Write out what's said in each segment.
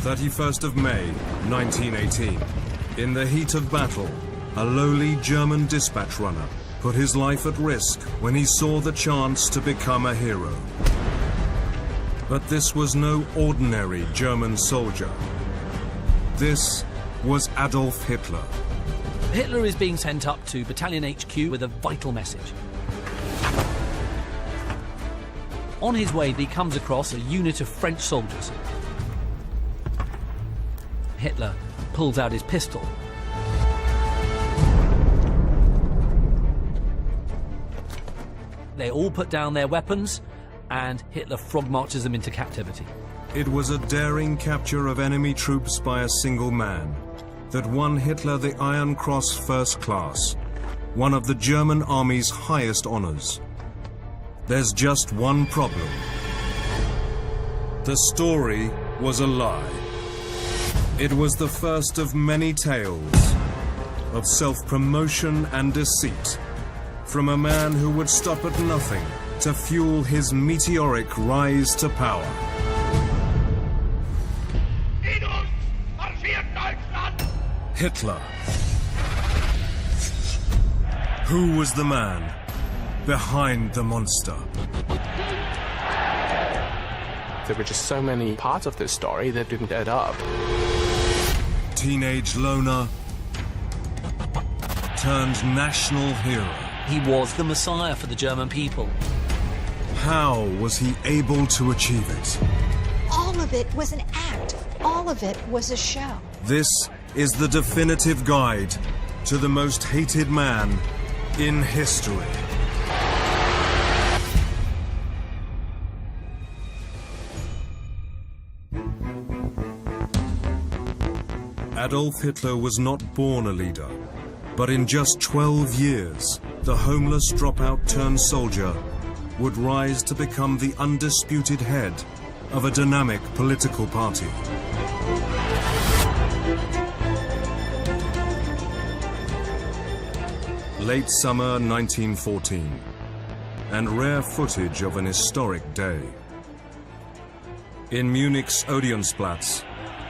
31st of May, 1918. In the heat of battle, a lowly German dispatch runner put his life at risk when he saw the chance to become a hero. But this was no ordinary German soldier. This was Adolf Hitler. Hitler is being sent up to Battalion HQ with a vital message. On his way, he comes across a unit of French soldiers. Hitler pulls out his pistol. They all put down their weapons, and Hitler frog marches them into captivity. It was a daring capture of enemy troops by a single man that won Hitler the Iron Cross First Class, one of the German army's highest honors. There's just one problem. The story was a lie. It was the first of many tales of self-promotion and deceit from a man who would stop at nothing to fuel his meteoric rise to power. Hitler. Who was the man behind the monster? There were just so many parts of this story that didn't add up. Teenage loner turned national hero. He was the Messiah for the German people. How was he able to achieve it? All of it was an act. All of it was a show. This is the definitive guide to the most hated man in history. Adolf Hitler was not born a leader, but in just 12 years, the homeless dropout-turned-soldier would rise to become the undisputed head of a dynamic political party. Late summer 1914, and rare footage of an historic day. In Munich's Odeonsplatz,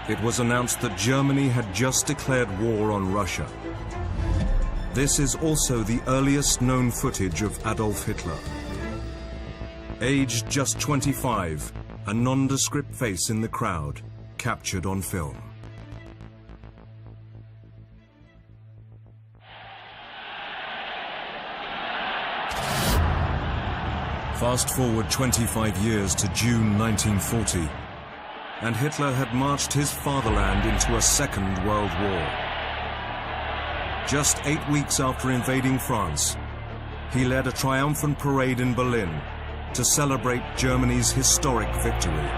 it was announced that Germany had just declared war on Russia. This is also the earliest known footage of Adolf Hitler. Aged just 25, a nondescript face in the crowd, captured on film. Fast forward 25 years to June 1940, and Hitler had marched his fatherland into a Second World War. Just 8 weeks after invading France, he led a triumphant parade in Berlin to celebrate Germany's historic victory.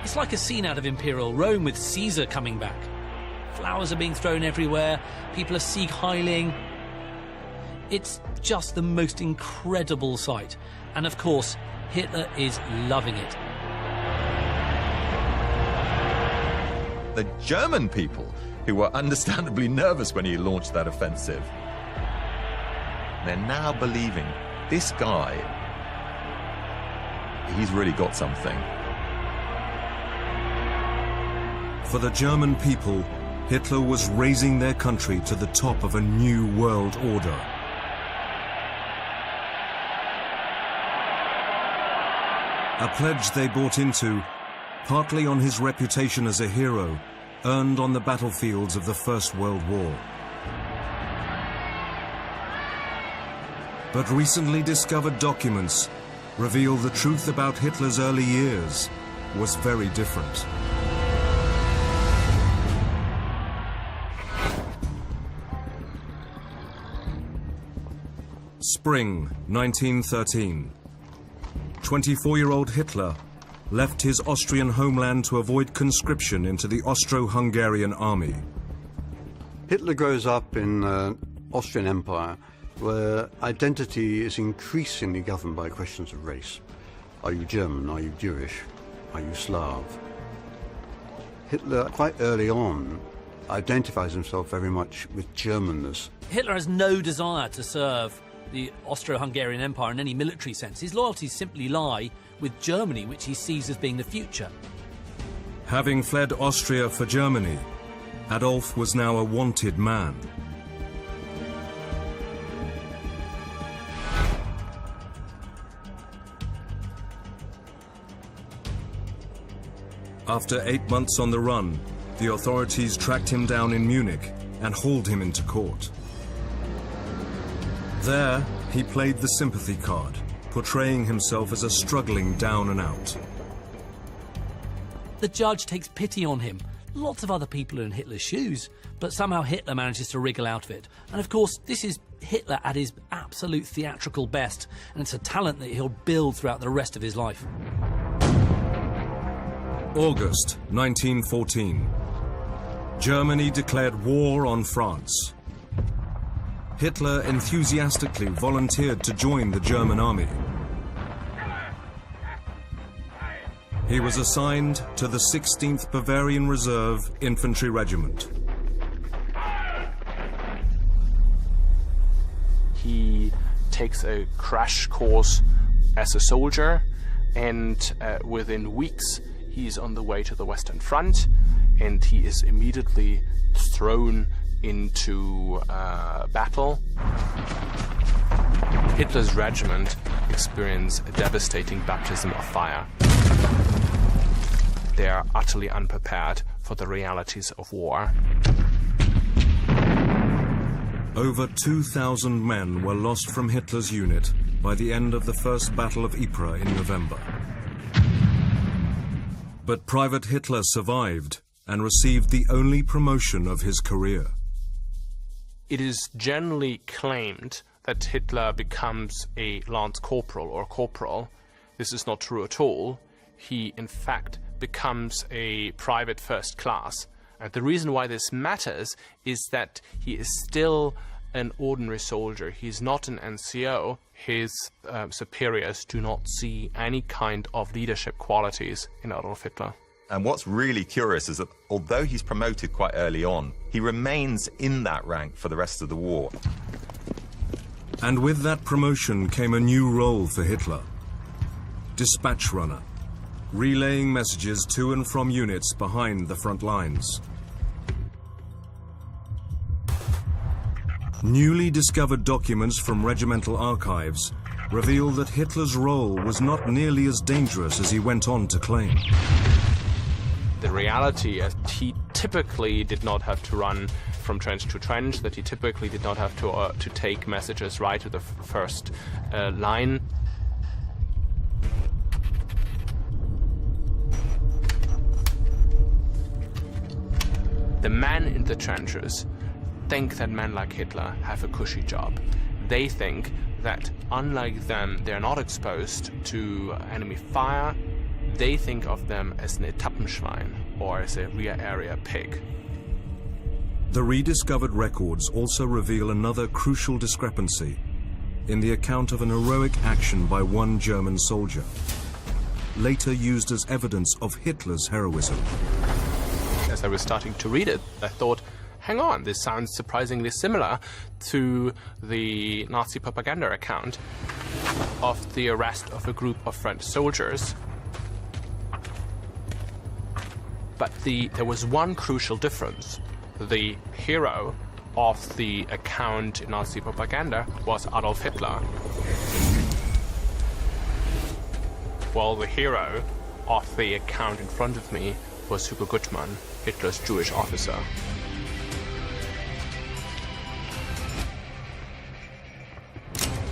It's like a scene out of Imperial Rome with Caesar coming back. Flowers are being thrown everywhere, people are Sieg Heiling. It's just the most incredible sight. And of course, Hitler is loving it. The German people, who were understandably nervous when he launched that offensive, they're now believing this guy, he's really got something. For the German people, Hitler was raising their country to the top of a new world order. A pledge they bought into, partly on his reputation as a hero, earned on the battlefields of the First World War. But recently discovered documents reveal the truth about Hitler's early years was very different. Spring 1913. 24-year-old Hitler left his Austrian homeland to avoid conscription into the Austro-Hungarian army. Hitler grows up in the Austrian Empire, where identity is increasingly governed by questions of race. Are you German? Are you Jewish? Are you Slav? Hitler, quite early on, identifies himself very much with Germanness. Hitler has no desire to serve the Austro-Hungarian Empire in any military sense. His loyalties simply lie with Germany, which he sees as being the future. Having fled Austria for Germany, Adolf was now a wanted man. After 8 months on the run, the authorities tracked him down in Munich and hauled him into court. There, he played the sympathy card, portraying himself as a struggling down and out. The judge takes pity on him. Lots of other people are in Hitler's shoes, but somehow Hitler manages to wriggle out of it. And of course, this is Hitler at his absolute theatrical best, and it's a talent that he'll build throughout the rest of his life. August 1914. Germany declared war on France. Hitler enthusiastically volunteered to join the German army. He was assigned to the 16th Bavarian Reserve Infantry Regiment. He takes a crash course as a soldier, and within weeks he's on the way to the Western Front, and he is immediately thrown into battle. Hitler's regiment experienced a devastating baptism of fire. They are utterly unprepared for the realities of war. Over 2,000 men were lost from Hitler's unit by the end of the First Battle of Ypres in November. But Private Hitler survived and received the only promotion of his career. It is generally claimed that Hitler becomes a lance corporal or corporal. This is not true at all. He, in fact, becomes a private first class. And the reason why this matters is that he is still an ordinary soldier. He's not an NCO. His superiors do not see any kind of leadership qualities in Adolf Hitler. And what's really curious is that although he's promoted quite early on, he remains in that rank for the rest of the war. And with that promotion came a new role for Hitler: dispatch runner, relaying messages to and from units behind the front lines. Newly discovered documents from regimental archives reveal that Hitler's role was not nearly as dangerous as he went on to claim. The reality is he typically did not have to run from trench to trench, that he typically did not have to take messages right to the first line. The men in the trenches think that men like Hitler have a cushy job. They think that, unlike them, they're not exposed to enemy fire. They think of them as an Etappenschwein, or as a rear area pig. The rediscovered records also reveal another crucial discrepancy in the account of an heroic action by one German soldier, later used as evidence of Hitler's heroism. As I was starting to read it, I thought, hang on, this sounds surprisingly similar to the Nazi propaganda account of the arrest of a group of French soldiers. But there was one crucial difference. The hero of the account in Nazi propaganda was Adolf Hitler, while the hero of the account in front of me was Hugo Gutmann, Hitler's Jewish officer.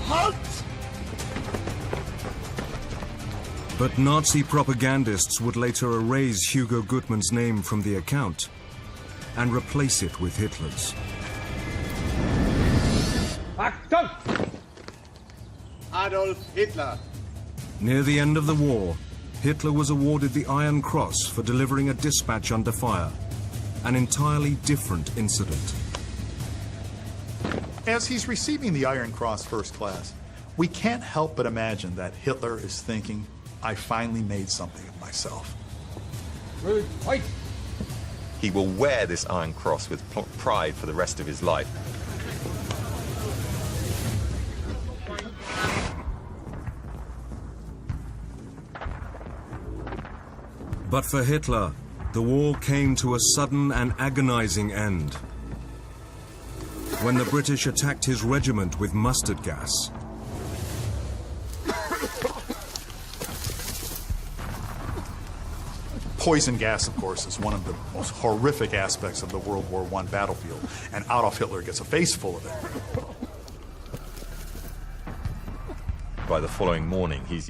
Halt! But Nazi propagandists would later erase Hugo Gutmann's name from the account and replace it with Hitler's. Achtung! Adolf Hitler. Near the end of the war, Hitler was awarded the Iron Cross for delivering a dispatch under fire, an entirely different incident. As he's receiving the Iron Cross First Class, we can't help but imagine that Hitler is thinking, I finally made something of myself. He will wear this Iron Cross with pride for the rest of his life. But for Hitler, the war came to a sudden and agonizing end. When the British attacked his regiment with mustard gas. Poison gas, of course, is one of the most horrific aspects of the World War I battlefield, and Adolf Hitler gets a face full of it. By the following morning, his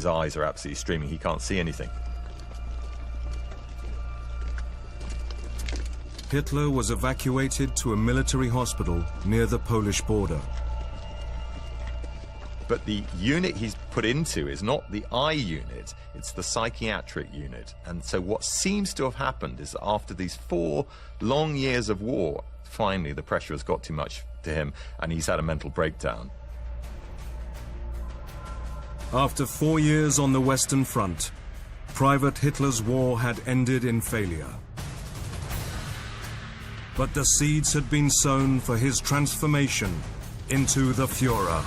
eyes are absolutely streaming. He can't see anything. Hitler was evacuated to a military hospital near the Polish border. But the unit he's put into is not the eye unit, it's the psychiatric unit. And so what seems to have happened is that after these 4 long years of war, finally the pressure has got too much to him and he's had a mental breakdown. After 4 years on the Western Front, Private Hitler's war had ended in failure. But the seeds had been sown for his transformation into the Führer.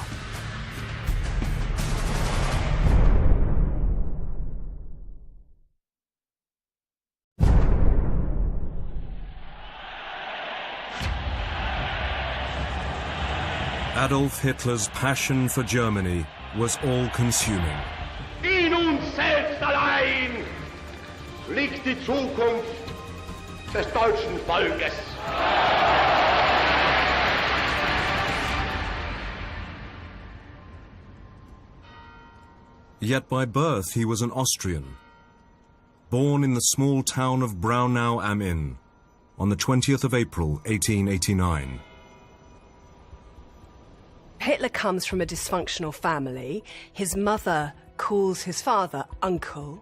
Adolf Hitler's passion for Germany was all-consuming. In uns selbst allein liegt die Zukunft des deutschen Volkes. Yet by birth he was an Austrian, born in the small town of Braunau am Inn on the 20th of April, 1889. Hitler comes from a dysfunctional family. His mother calls his father uncle.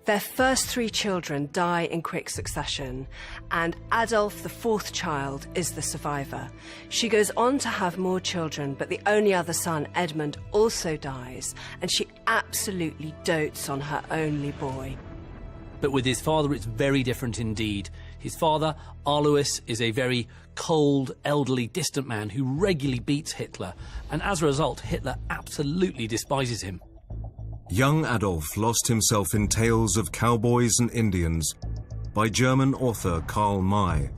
Their first 3 children die in quick succession, and Adolf, the 4th child, is the survivor. She goes on to have more children, but the only other son, Edmund, also dies, and she absolutely dotes on her only boy. But with his father, it's very different indeed. His father, Alois, is a very cold, elderly, distant man who regularly beats Hitler, and as a result, Hitler absolutely despises him. Young Adolf lost himself in Tales of Cowboys and Indians by German author Karl May.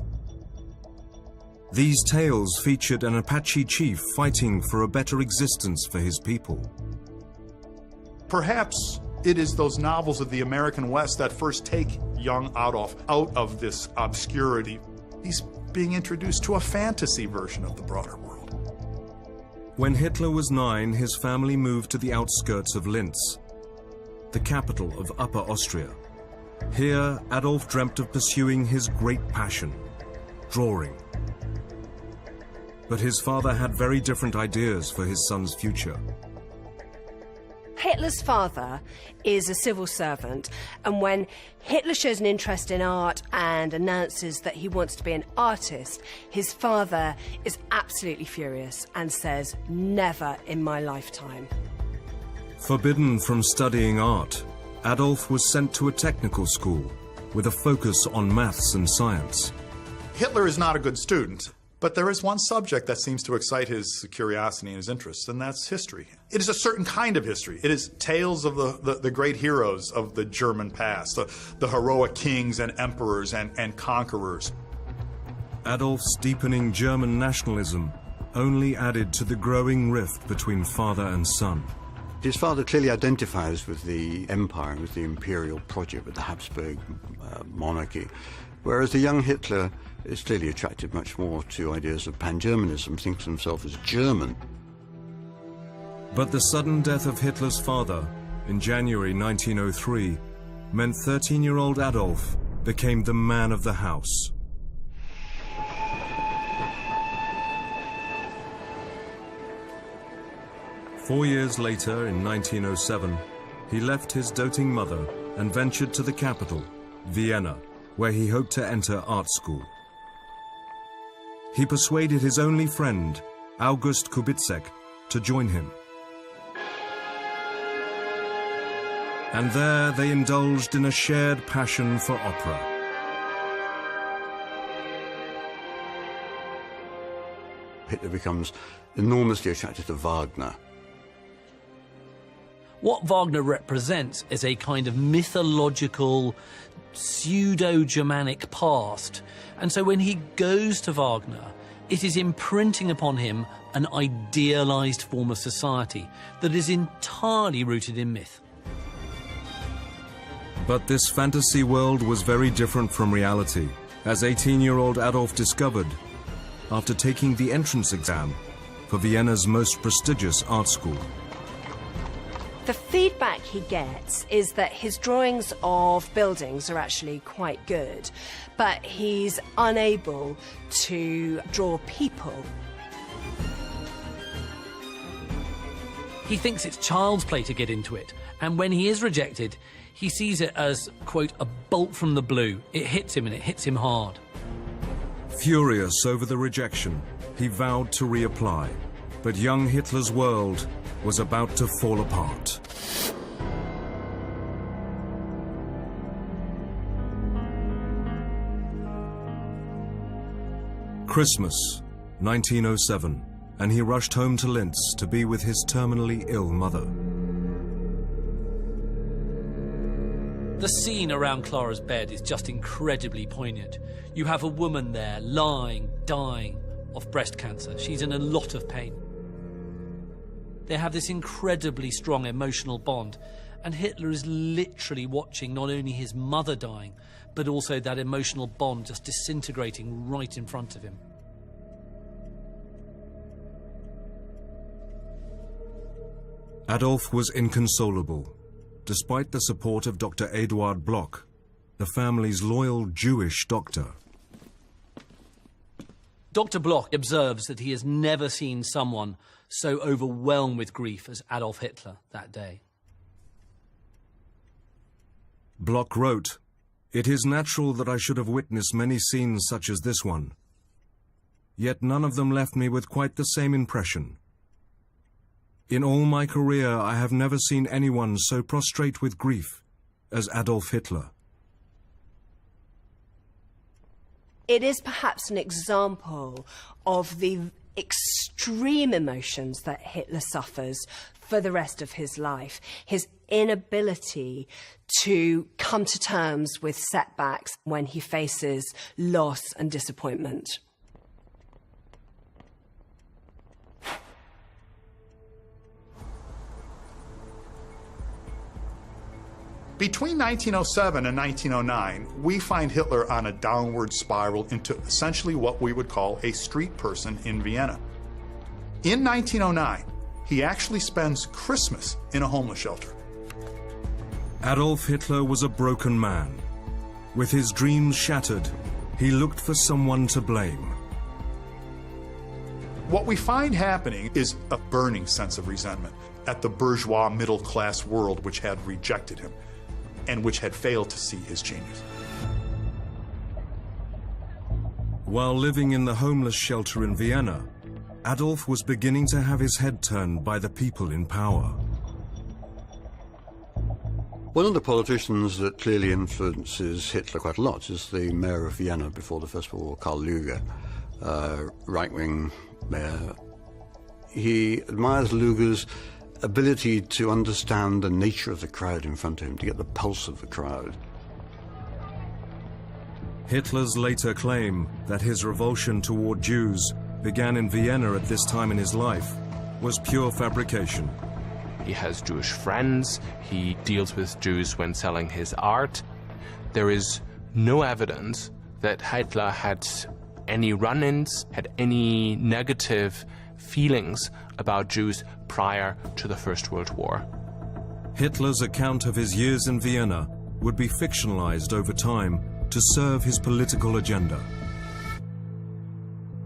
These tales featured an Apache chief fighting for a better existence for his people. Perhaps it is those novels of the American West that first take young Adolf out of this obscurity. He's being introduced to a fantasy version of the broader world. When Hitler was 9, his family moved to the outskirts of Linz, the capital of Upper Austria. Here, Adolf dreamt of pursuing his great passion, drawing. But his father had very different ideas for his son's future. Hitler's father is a civil servant, and when Hitler shows an interest in art and announces that he wants to be an artist, his father is absolutely furious and says, "Never in my lifetime." Forbidden from studying art, Adolf was sent to a technical school with a focus on maths and science. Hitler is not a good student, but there is one subject that seems to excite his curiosity and his interest, and that's history. It is a certain kind of history. It is tales of the great heroes of the German past, the heroic kings and emperors and conquerors. Adolf's deepening German nationalism only added to the growing rift between father and son. His father clearly identifies with the empire, with the imperial project, with the Habsburg monarchy, whereas the young Hitler is clearly attracted much more to ideas of pan-Germanism, thinks of himself as German. But the sudden death of Hitler's father in January 1903 meant 13-year-old Adolf became the man of the house. Four years later, in 1907, he left his doting mother and ventured to the capital, Vienna, where he hoped to enter art school. He persuaded his only friend, August Kubizek, to join him. And there they indulged in a shared passion for opera. Hitler becomes enormously attracted to Wagner. What Wagner represents is a kind of mythological, pseudo-Germanic past. And so when he goes to Wagner, it is imprinting upon him an idealized form of society that is entirely rooted in myth. But this fantasy world was very different from reality, as 18-year-old Adolf discovered after taking the entrance exam for Vienna's most prestigious art school. The feedback he gets is that his drawings of buildings are actually quite good, but he's unable to draw people. He thinks it's child's play to get into it, and when he is rejected, he sees it as, quote, a bolt from the blue. It hits him, and it hits him hard. Furious over the rejection, he vowed to reapply, but young Hitler's world was about to fall apart. Christmas, 1907, and he rushed home to Linz to be with his terminally ill mother. The scene around Clara's bed is just incredibly poignant. You have a woman there, lying, dying of breast cancer. She's in a lot of pain. They have this incredibly strong emotional bond, and Hitler is literally watching not only his mother dying, but also that emotional bond just disintegrating right in front of him. Adolf was inconsolable, despite the support of Dr. Eduard Bloch, the family's loyal Jewish doctor. Dr. Bloch observes that he has never seen someone so overwhelmed with grief as Adolf Hitler that day. Bloch wrote, "It is natural that I should have witnessed many scenes such as this one. Yet none of them left me with quite the same impression. In all my career, I have never seen anyone so prostrate with grief as Adolf Hitler." It is perhaps an example of the extreme emotions that Hitler suffers for the rest of his life. His inability to come to terms with setbacks when he faces loss and disappointment. Between 1907 and 1909, we find Hitler on a downward spiral into essentially what we would call a street person in Vienna. In 1909, he actually spends Christmas in a homeless shelter. Adolf Hitler was a broken man. With his dreams shattered, he looked for someone to blame. What we find happening is a burning sense of resentment at the bourgeois middle-class world which had rejected him and which had failed to see his genius. While living in the homeless shelter in Vienna, Adolf was beginning to have his head turned by the people in power. One of the politicians that clearly influences Hitler quite a lot is the mayor of Vienna before the First World War, Karl Lueger, right-wing mayor. He admires Lueger's ability to understand the nature of the crowd in front of him, to get the pulse of the crowd. Hitler's later claim that his revulsion toward Jews began in Vienna at this time in his life was pure fabrication. He has Jewish friends, he deals with Jews when selling his art. There is no evidence that Hitler had any run-ins, had any negative feelings about Jews prior to the First World War. Hitler's account of his years in Vienna would be fictionalized over time to serve his political agenda,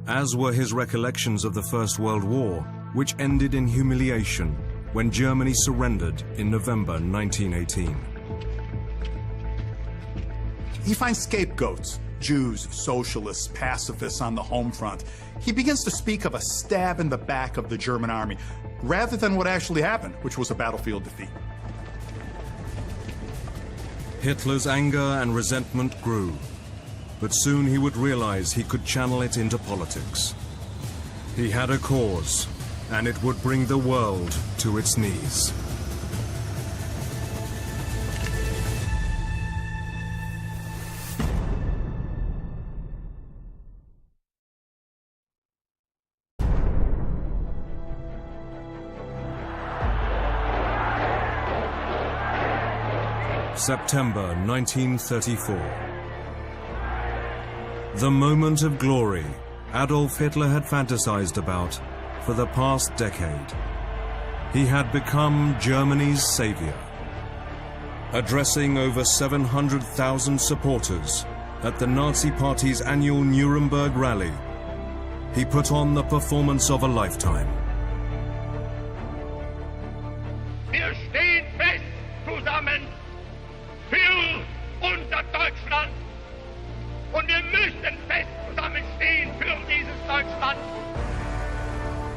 as were his recollections of the First World War, which ended in humiliation when Germany surrendered in November 1918. He finds scapegoats, Jews, socialists, pacifists on the home front. He begins to speak of a stab in the back of the German army, rather than what actually happened, which was a battlefield defeat. Hitler's anger and resentment grew, but soon he would realize he could channel it into politics. He had a cause, and it would bring the world to its knees. September 1934. The moment of glory Adolf Hitler had fantasized about for the past decade. He had become Germany's savior. Addressing over 700,000 supporters at the Nazi Party's annual Nuremberg rally, he put on the performance of a lifetime. Wir stehen fest zusammen für unser Deutschland und wir müssen fest zusammenstehen für dieses Deutschland.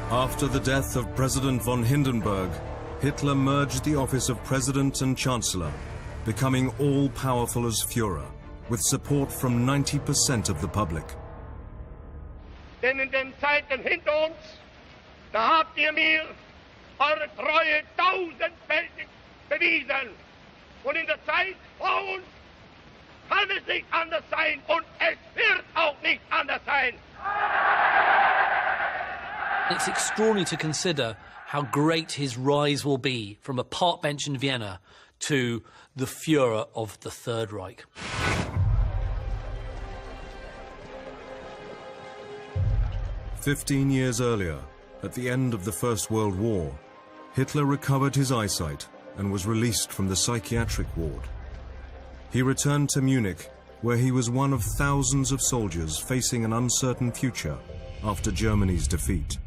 After the death of President von Hindenburg, Hitler merged the office of President and Chancellor, becoming all-powerful as Führer, with support from 90% of the public. Denn in den Zeiten hinter uns, da habt ihr mir eure Treue tausendfältig bewiesen. Und in der Zeit vor uns kann es nicht anders sein und es wird auch nicht anders sein. It's extraordinary to consider how great his rise will be from a park bench in Vienna to the Führer of the Third Reich. "15 years earlier, at the end of the First World War, Hitler recovered his eyesight and was released from the psychiatric ward. He returned to Munich, where he was one of thousands of soldiers facing an uncertain future after Germany's defeat.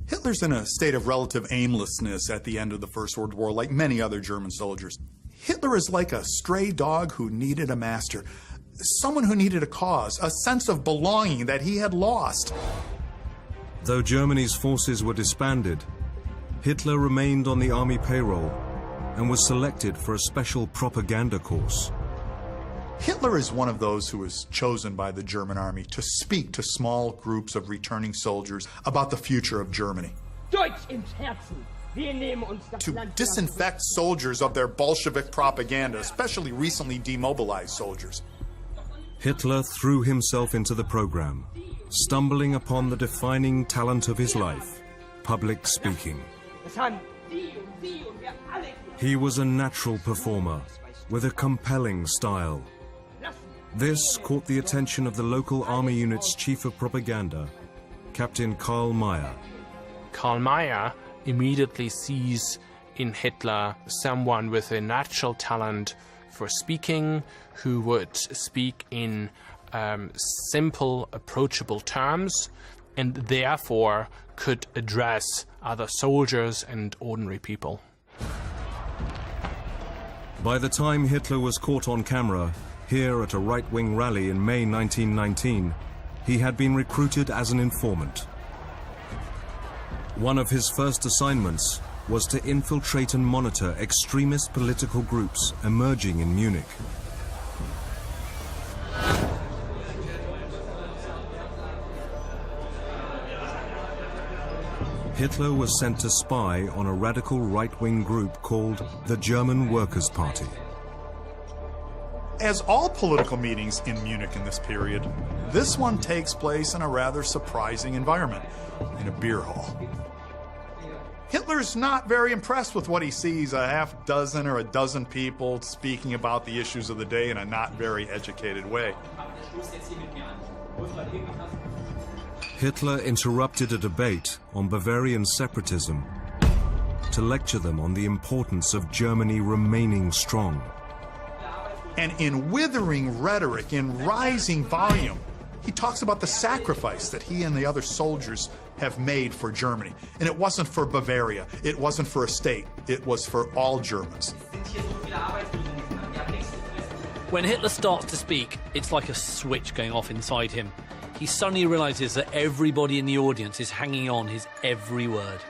Hitler's in a state of relative aimlessness at the end of the First World War, like many other German soldiers. Hitler is like a stray dog who needed a master, someone who needed a cause, a sense of belonging that he had lost. Though Germany's forces were disbanded, Hitler remained on the army payroll and was selected for a special propaganda course. Hitler is one of those who was chosen by the German army to speak to small groups of returning soldiers about the future of Germany. To disinfect soldiers of their Bolshevik propaganda, especially recently demobilized soldiers. Hitler threw himself into the program, stumbling upon the defining talent of his life, public speaking. He was a natural performer with a compelling style. This caught the attention of the local army unit's chief of propaganda, Captain Karl Mayr. Karl Mayr immediately sees in Hitler someone with a natural talent for speaking, who would speak in simple, approachable terms, and therefore could address other soldiers and ordinary people. By the time Hitler was caught on camera, here at a right-wing rally in May 1919, he had been recruited as an informant. One of his first assignments was to infiltrate and monitor extremist political groups emerging in Munich. Hitler was sent to spy on a radical right-wing group called the German Workers' Party. As all political meetings in Munich in this period, this one takes place in a rather surprising environment, in a beer hall. Hitler's not very impressed with what he sees, a half dozen or a dozen people speaking about the issues of the day in a not very educated way. Hitler interrupted a debate on Bavarian separatism to lecture them on the importance of Germany remaining strong. And in withering rhetoric, in rising volume, he talks about the sacrifice that he and the other soldiers have made for Germany. And it wasn't for Bavaria, it wasn't for a state, it was for all Germans. When Hitler starts to speak, it's like a switch going off inside him. He suddenly realizes that everybody in the audience is hanging on his every word.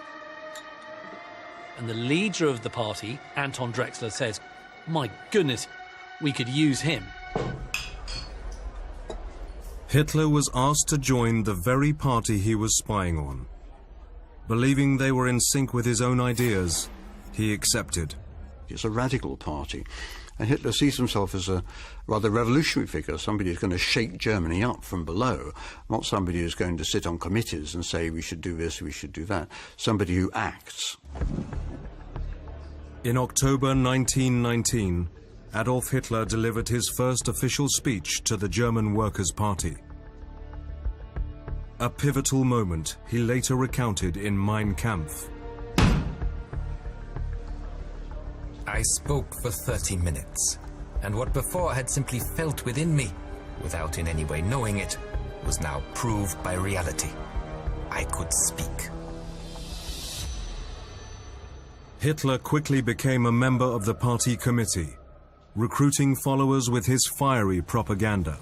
And the leader of the party, Anton Drexler, says, "My goodness, we could use him." Hitler was asked to join the very party he was spying on. Believing they were in sync with his own ideas, he accepted. It's a radical party, and Hitler sees himself as a rather revolutionary figure, somebody who's going to shake Germany up from below, not somebody who's going to sit on committees and say we should do this, we should do that, somebody who acts. In October 1919, Adolf Hitler delivered his first official speech to the German Workers' Party. A pivotal moment he later recounted in Mein Kampf. I spoke for 30 minutes, and what before had simply felt within me, without in any way knowing it, was now proved by reality. I could speak. Hitler quickly became a member of the party committee, recruiting followers with his fiery propaganda.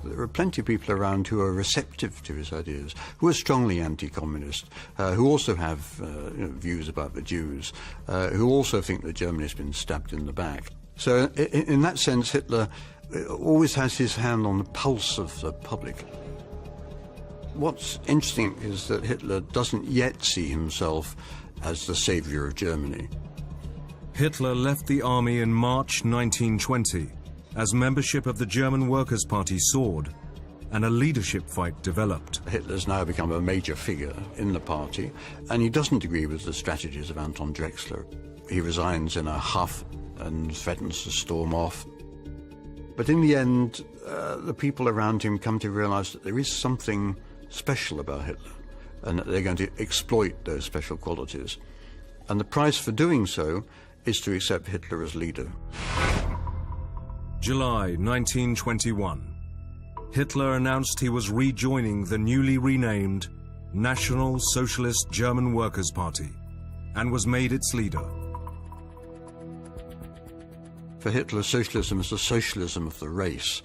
There are plenty of people around who are receptive to his ideas, who are strongly anti-communist, who also have views about the Jews, who also think that Germany has been stabbed in the back. So in that sense, Hitler always has his hand on the pulse of the public. What's interesting is that Hitler doesn't yet see himself as the savior of Germany. Hitler left the army in March 1920 as membership of the German Workers' Party soared and a leadership fight developed. Hitler's now become a major figure in the party, and he doesn't agree with the strategies of Anton Drexler. He resigns in a huff and threatens to storm off. But in the end, the people around him come to realize that there is something special about Hitler, and that they're going to exploit those special qualities. And the price for doing so is to accept Hitler as leader. July 1921. Hitler announced he was rejoining the newly renamed National Socialist German Workers' Party and was made its leader. For Hitler, socialism is the socialism of the race.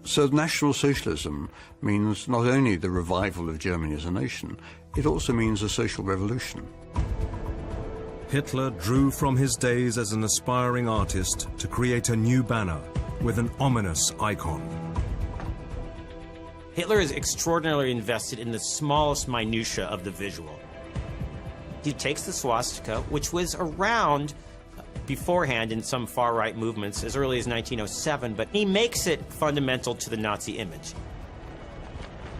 So National Socialism means not only the revival of Germany as a nation, it also means a social revolution. Hitler drew from his days as an aspiring artist to create a new banner with an ominous icon. Hitler is extraordinarily invested in the smallest minutiae of the visual. He takes the swastika, which was around beforehand in some far-right movements as early as 1907, but he makes it fundamental to the Nazi image.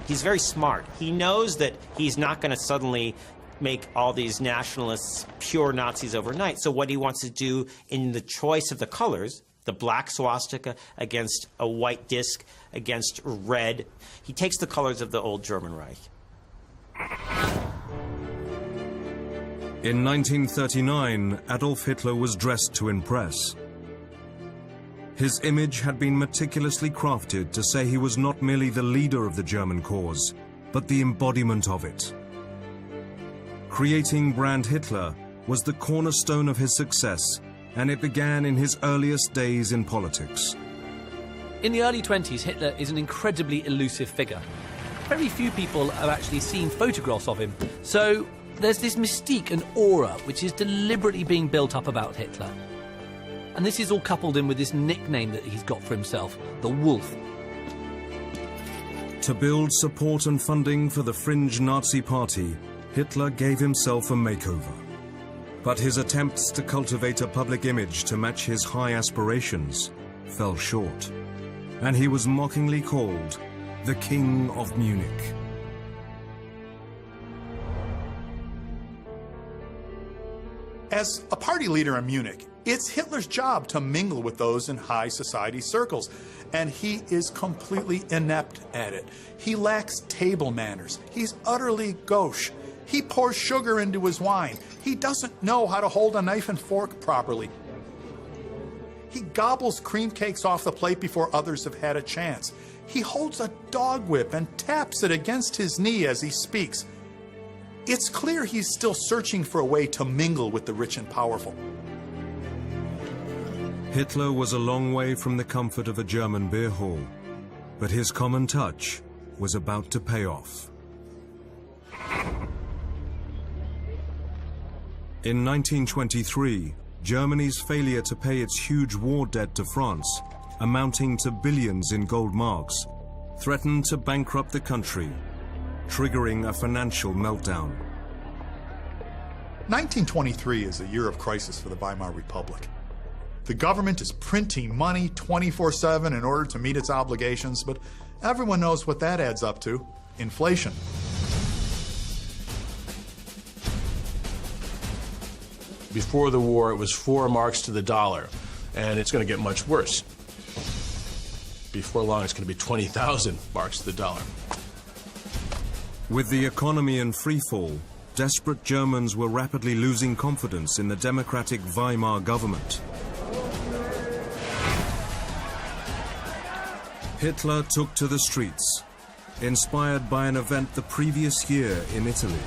He's very smart. He knows that he's not going to suddenly make all these nationalists pure Nazis overnight. So what he wants to do in the choice of the colors, the black swastika against a white disc against red, he takes the colors of the old German Reich. In 1939, Adolf Hitler was dressed to impress. His image had been meticulously crafted to say he was not merely the leader of the German cause, but the embodiment of it. Creating Brand Hitler was the cornerstone of his success, and it began in his earliest days in politics. In the early 20s, Hitler is an incredibly elusive figure. Very few people have actually seen photographs of him, so there's this mystique and aura which is deliberately being built up about Hitler. And this is all coupled in with this nickname that he's got for himself, the Wolf. To build support and funding for the fringe Nazi party, Hitler gave himself a makeover. But his attempts to cultivate a public image to match his high aspirations fell short, and he was mockingly called the King of Munich. As a party leader in Munich, it's Hitler's job to mingle with those in high society circles, and he is completely inept at it. He lacks table manners. He's utterly gauche. He pours sugar into his wine. He doesn't know how to hold a knife and fork properly. He gobbles cream cakes off the plate before others have had a chance. He holds a dog whip and taps it against his knee as he speaks. It's clear he's still searching for a way to mingle with the rich and powerful. Hitler was a long way from the comfort of a German beer hall, but his common touch was about to pay off. In 1923, Germany's failure to pay its huge war debt to France, amounting to billions in gold marks, threatened to bankrupt the country, triggering a financial meltdown. 1923 is a year of crisis for the Weimar Republic. The government is printing money 24/7 in order to meet its obligations, but everyone knows what that adds up to: inflation. Before the war, it was 4 marks to the dollar, and it's going to get much worse. Before long, it's going to be 20,000 marks to the dollar. With the economy in freefall, desperate Germans were rapidly losing confidence in the democratic Weimar government. Hitler took to the streets, inspired by an event the previous year in Italy.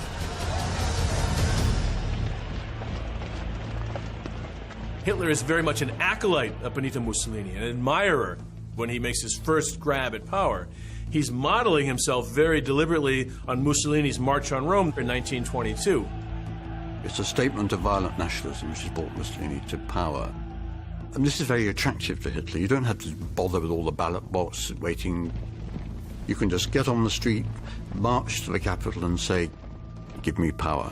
Hitler is very much an acolyte of Benito Mussolini, an admirer when he makes his first grab at power. He's modeling himself very deliberately on Mussolini's March on Rome in 1922. It's a statement of violent nationalism which has brought Mussolini to power. And this is very attractive to Hitler. You don't have to bother with all the ballot box waiting. You can just get on the street, march to the capital and say, "Give me power."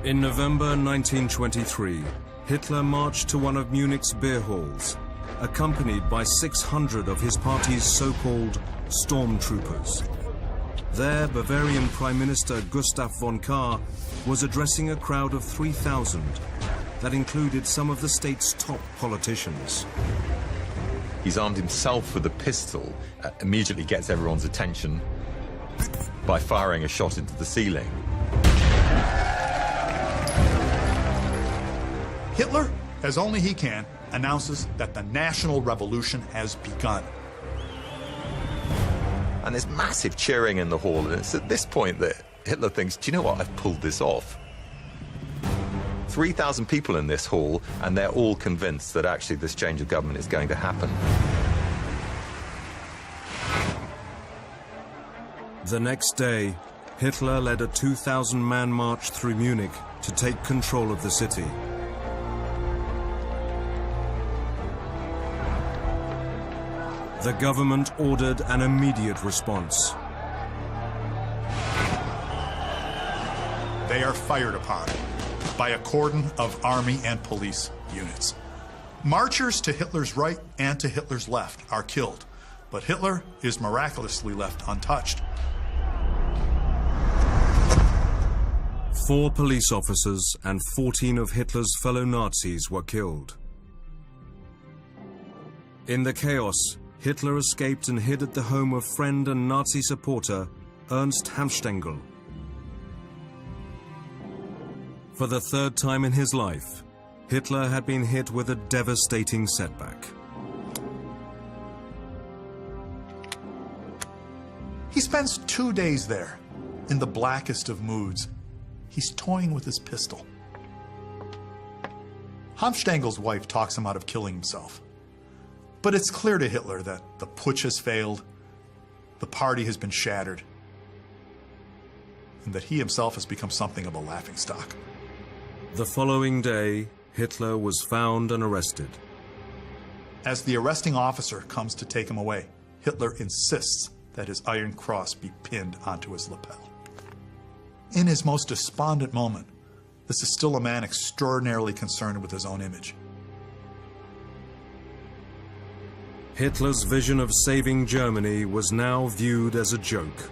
In November 1923, Hitler marched to one of Munich's beer halls, accompanied by 600 of his party's so-called stormtroopers. There, Bavarian Prime Minister Gustav von Kahr was addressing a crowd of 3,000 that included some of the state's top politicians. He's armed himself with a pistol, immediately gets everyone's attention by firing a shot into the ceiling. Hitler, as only he can, announces that the national revolution has begun. And there's massive cheering in the hall, and it's at this point that Hitler thinks, do you know what, I've pulled this off. 3,000 people in this hall, and they're all convinced that actually this change of government is going to happen. The next day, Hitler led a 2,000-man march through Munich to take control of the city. The government ordered an immediate response. They are fired upon by a cordon of army and police units. Marchers to Hitler's right and to Hitler's left are killed, but Hitler is miraculously left untouched. 4 police officers and 14 of Hitler's fellow Nazis were killed. In the chaos, Hitler escaped and hid at the home of friend and Nazi supporter Ernst Hanfstaengl. For the 3rd time in his life, Hitler had been hit with a devastating setback. He spends 2 days there, in the blackest of moods. He's toying with his pistol. Hanfstaengl's wife talks him out of killing himself. But it's clear to Hitler that the putsch has failed, the party has been shattered, and that he himself has become something of a laughingstock. The following day, Hitler was found and arrested. As the arresting officer comes to take him away, Hitler insists that his Iron Cross be pinned onto his lapel. In his most despondent moment, this is still a man extraordinarily concerned with his own image. Hitler's vision of saving Germany was now viewed as a joke.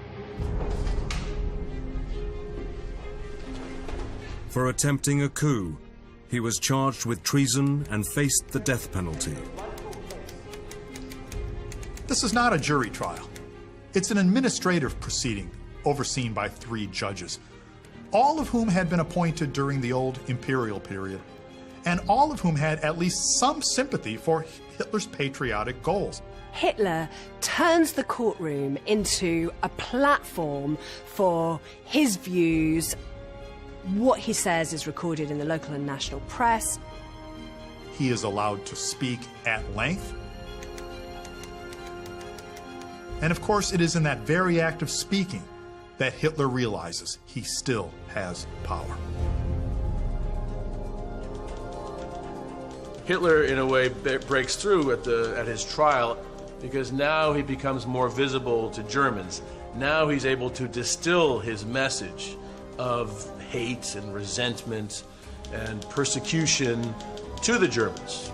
For attempting a coup, he was charged with treason and faced the death penalty. This is not a jury trial. It's an administrative proceeding overseen by 3 judges, all of whom had been appointed during the old imperial period, and all of whom had at least some sympathy for Hitler's patriotic goals. Hitler turns the courtroom into a platform for his views. What he says is recorded in the local and national press. He is allowed to speak at length. And of course, it is in that very act of speaking that Hitler realizes he still has power. Hitler, in a way, breaks through at his trial. because now he becomes more visible to Germans. Now he's able to distill his message of hate and resentment and persecution to the Germans.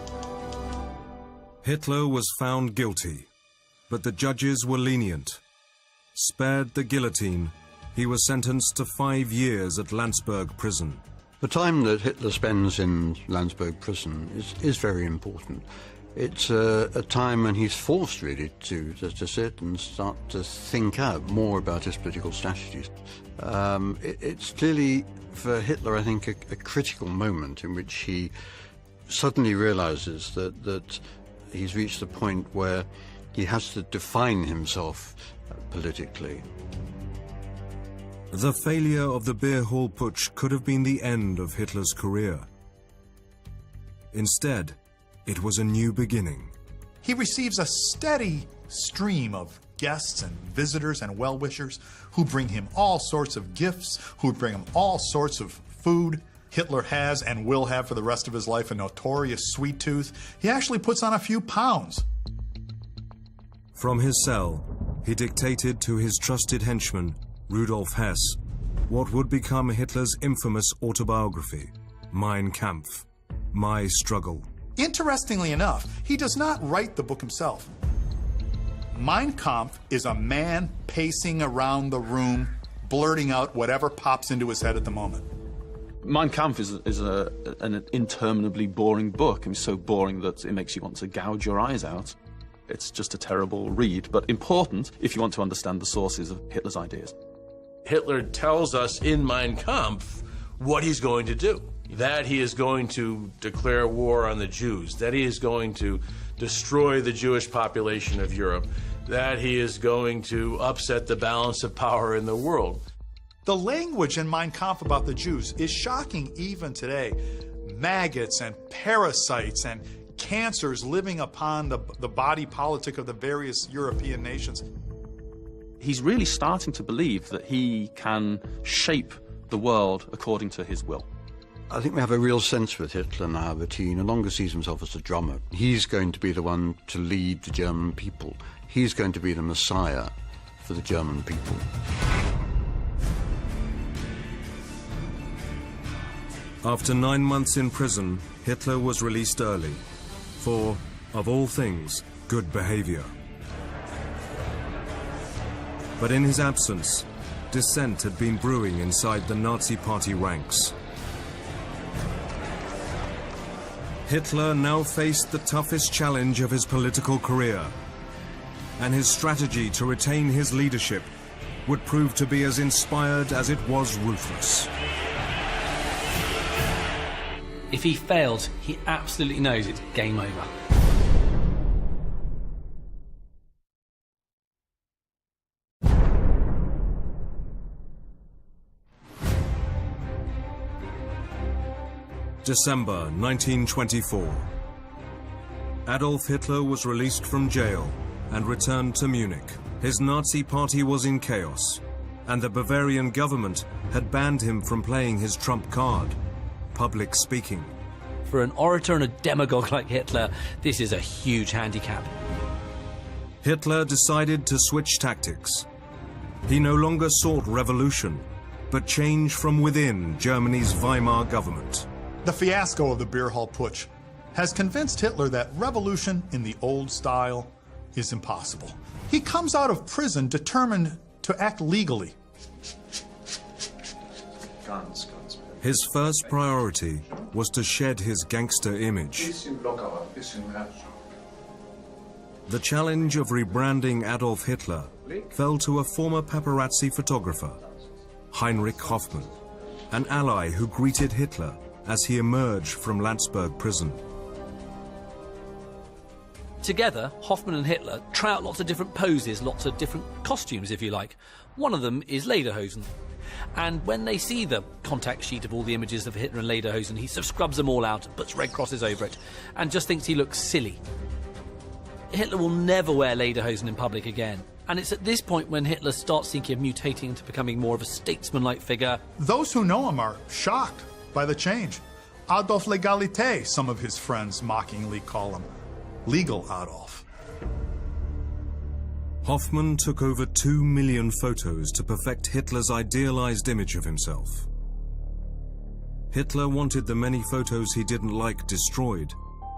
Hitler was found guilty, but the judges were lenient. Spared the guillotine, he was sentenced to 5 years at Landsberg prison. The time that Hitler spends in Landsberg prison is very important. It's a time when he's forced really to sit and start to think out more about his political strategies. It's clearly, for Hitler, I think, a critical moment in which he suddenly realizes that he's reached the point where he has to define himself politically. The failure of the Beer Hall Putsch could have been the end of Hitler's career. Instead, it was a new beginning. He receives a steady stream of guests and visitors and well-wishers who bring him all sorts of gifts, who bring him all sorts of food. Hitler has and will have for the rest of his life a notorious sweet tooth. He actually puts on a few pounds. From his cell, he dictated to his trusted henchman, Rudolf Hess, what would become Hitler's infamous autobiography, Mein Kampf, My Struggle. Interestingly enough, he does not write the book himself. Mein Kampf is a man pacing around the room, blurting out whatever pops into his head at the moment. Mein Kampf is an interminably boring book. I mean, so boring that it makes you want to gouge your eyes out. It's just a terrible read, but important if you want to understand the sources of Hitler's ideas. Hitler tells us in Mein Kampf what he's going to do. That he is going to declare war on the Jews, that he is going to destroy the Jewish population of Europe, that he is going to upset the balance of power in the world. The language in Mein Kampf about the Jews is shocking even today. Maggots and parasites and cancers living upon the body politic of the various European nations. He's really starting to believe that he can shape the world according to his will. I think we have a real sense with Hitler now that he no longer sees himself as a drummer. He's going to be the one to lead the German people. He's going to be the Messiah for the German people. After 9 months in prison, Hitler was released early for, of all things, good behavior. But in his absence, dissent had been brewing inside the Nazi Party ranks. Hitler now faced the toughest challenge of his political career, and his strategy to retain his leadership would prove to be as inspired as it was ruthless. If he fails, he absolutely knows it's game over. December 1924. Adolf Hitler was released from jail and returned to Munich. His Nazi party was in chaos, and the Bavarian government had banned him from playing his trump card, public speaking. For an orator and a demagogue like Hitler, this is a huge handicap. Hitler decided to switch tactics. He no longer sought revolution, but change from within Germany's Weimar government. The fiasco of the Beer Hall Putsch has convinced Hitler that revolution in the old style is impossible. He comes out of prison determined to act legally. His first priority was to shed his gangster image. The challenge of rebranding Adolf Hitler fell to a former paparazzi photographer, Heinrich Hoffmann, an ally who greeted Hitler as he emerged from Landsberg prison. Together, Hoffmann and Hitler try out lots of different poses, lots of different costumes, if you like. One of them is Lederhosen. And when they see the contact sheet of all the images of Hitler and Lederhosen, he sort of scrubs them all out, puts red crosses over it, and just thinks he looks silly. Hitler will never wear Lederhosen in public again. And it's at this point when Hitler starts thinking of mutating into becoming more of a statesman-like figure. Those who know him are shocked by the change. Adolf Legalité, some of his friends mockingly call him. Legal Adolf. Hoffmann took over 2 million photos to perfect Hitler's idealized image of himself. Hitler wanted the many photos he didn't like destroyed,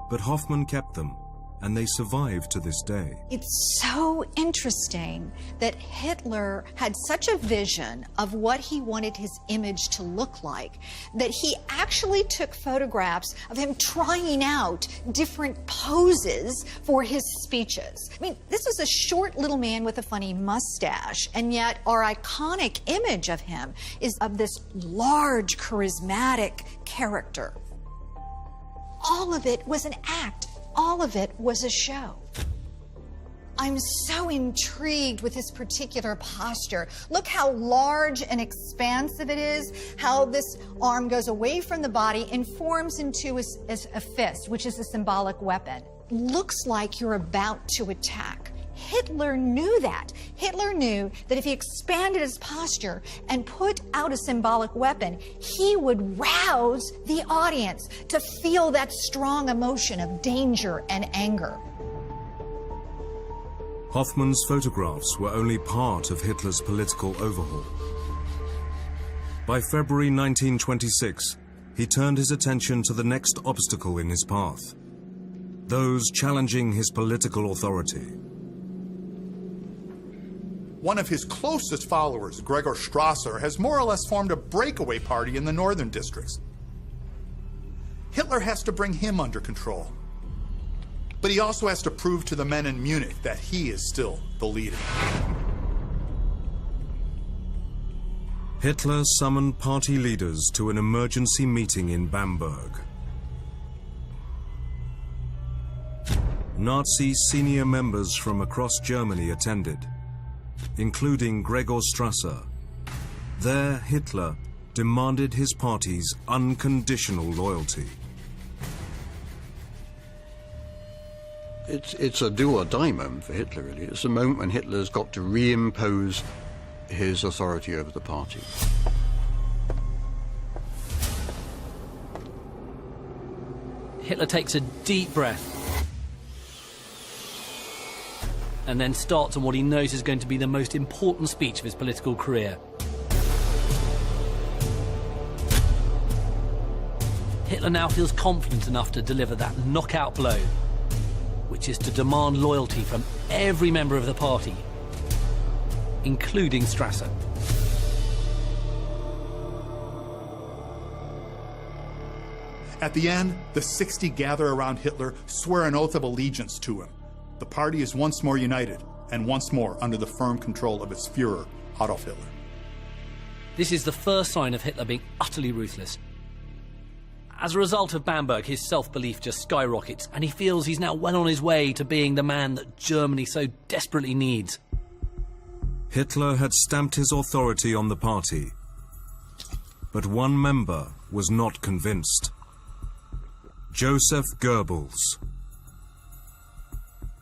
but Hoffmann kept them, and they survive to this day. It's so interesting that Hitler had such a vision of what he wanted his image to look like that he actually took photographs of him trying out different poses for his speeches. I mean, this was a short little man with a funny mustache, and yet our iconic image of him is of this large, charismatic character. All of it was an act. All of it was a show. I'm so intrigued with this particular posture. Look how large and expansive it is, how this arm goes away from the body and forms into a fist, which is a symbolic weapon. Looks like you're about to attack. Hitler knew that. Hitler knew that if he expanded his posture and put out a symbolic weapon, he would rouse the audience to feel that strong emotion of danger and anger. Hoffmann's photographs were only part of Hitler's political overhaul. By February 1926, he turned his attention to the next obstacle in his path, those challenging his political authority. One of his closest followers, Gregor Strasser, has more or less formed a breakaway party in the northern districts. Hitler has to bring him under control. But he also has to prove to the men in Munich that he is still the leader. Hitler summoned party leaders to an emergency meeting in Bamberg. Nazi senior members from across Germany attended, including Gregor Strasser. There, Hitler demanded his party's unconditional loyalty. It's a do-or-die moment for Hitler, really. It's a moment when Hitler's got to reimpose his authority over the party. Hitler takes a deep breath and then starts on what he knows is going to be the most important speech of his political career. Hitler now feels confident enough to deliver that knockout blow, which is to demand loyalty from every member of the party, including Strasser. At the end, the 60 gather around Hitler, swear an oath of allegiance to him. The party is once more united, and once more under the firm control of its Führer, Adolf Hitler. This is the first sign of Hitler being utterly ruthless. As a result of Bamberg, his self-belief just skyrockets, and he feels he's now well on his way to being the man that Germany so desperately needs. Hitler had stamped his authority on the party, but one member was not convinced. Joseph Goebbels.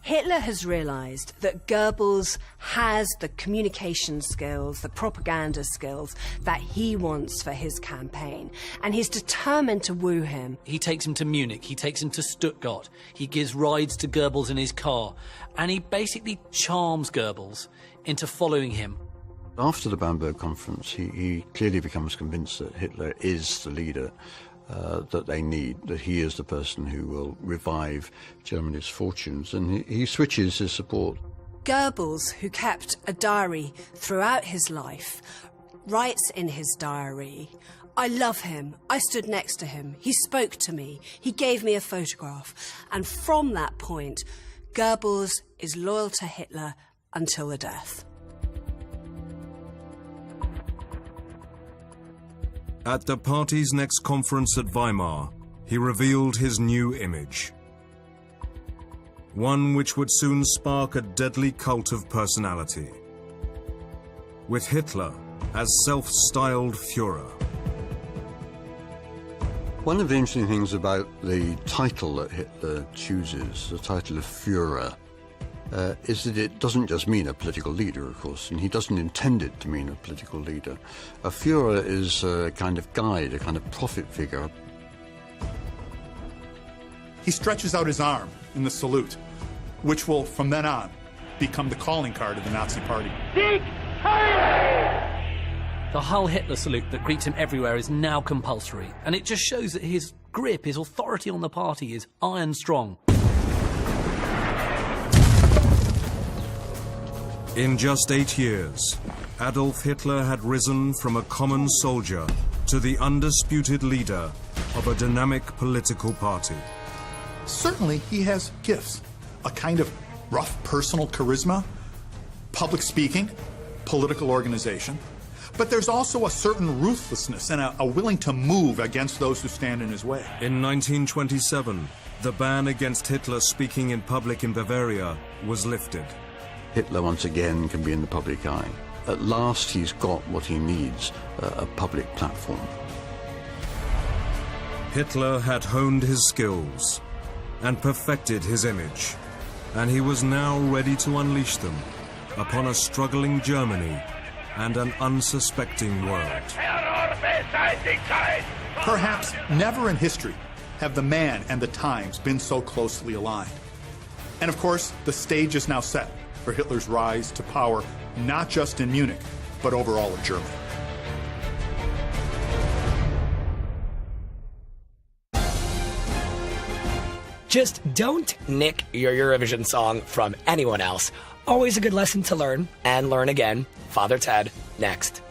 Hitler has realised that Goebbels has the communication skills, the propaganda skills that he wants for his campaign, and he's determined to woo him. He takes him to Munich, he takes him to Stuttgart, he gives rides to Goebbels in his car, and he basically charms Goebbels into following him. After the Bamberg conference, he clearly becomes convinced that Hitler is the leader that they need, that he is the person who will revive Germany's fortunes, and he switches his support. Goebbels, who kept a diary throughout his life, writes in his diary, "I love him. I stood next to him. He spoke to me. He gave me a photograph." And from that point, Goebbels is loyal to Hitler until the death. At the party's next conference at Weimar, he revealed his new image. One which would soon spark a deadly cult of personality, with Hitler as self-styled Führer. One of the interesting things about the title that Hitler chooses, the title of Führer, is that it doesn't just mean a political leader, of course, and he doesn't intend it to mean a political leader. A Führer is a kind of guide, a kind of prophet figure. He stretches out his arm in the salute, which will, from then on, become the calling card of the Nazi Party. The Heil Hitler salute that greets him everywhere is now compulsory, and it just shows that his grip, his authority on the party is iron strong. In just 8 years, Adolf Hitler had risen from a common soldier to the undisputed leader of a dynamic political party. Certainly, he has gifts, a kind of rough personal charisma, public speaking, political organization. But there's also a certain ruthlessness and a willing to move against those who stand in his way. In 1927, the ban against Hitler speaking in public in Bavaria was lifted. Hitler once again can be in the public eye. At last he's got what he needs, a public platform. Hitler had honed his skills and perfected his image, and he was now ready to unleash them upon a struggling Germany and an unsuspecting world. Perhaps never in history have the man and the times been so closely aligned. And of course, the stage is now set for Hitler's rise to power, not just in Munich, but over all of Germany. Just don't nick your Eurovision song from anyone else. Always a good lesson to learn and learn again. Father Ted, next.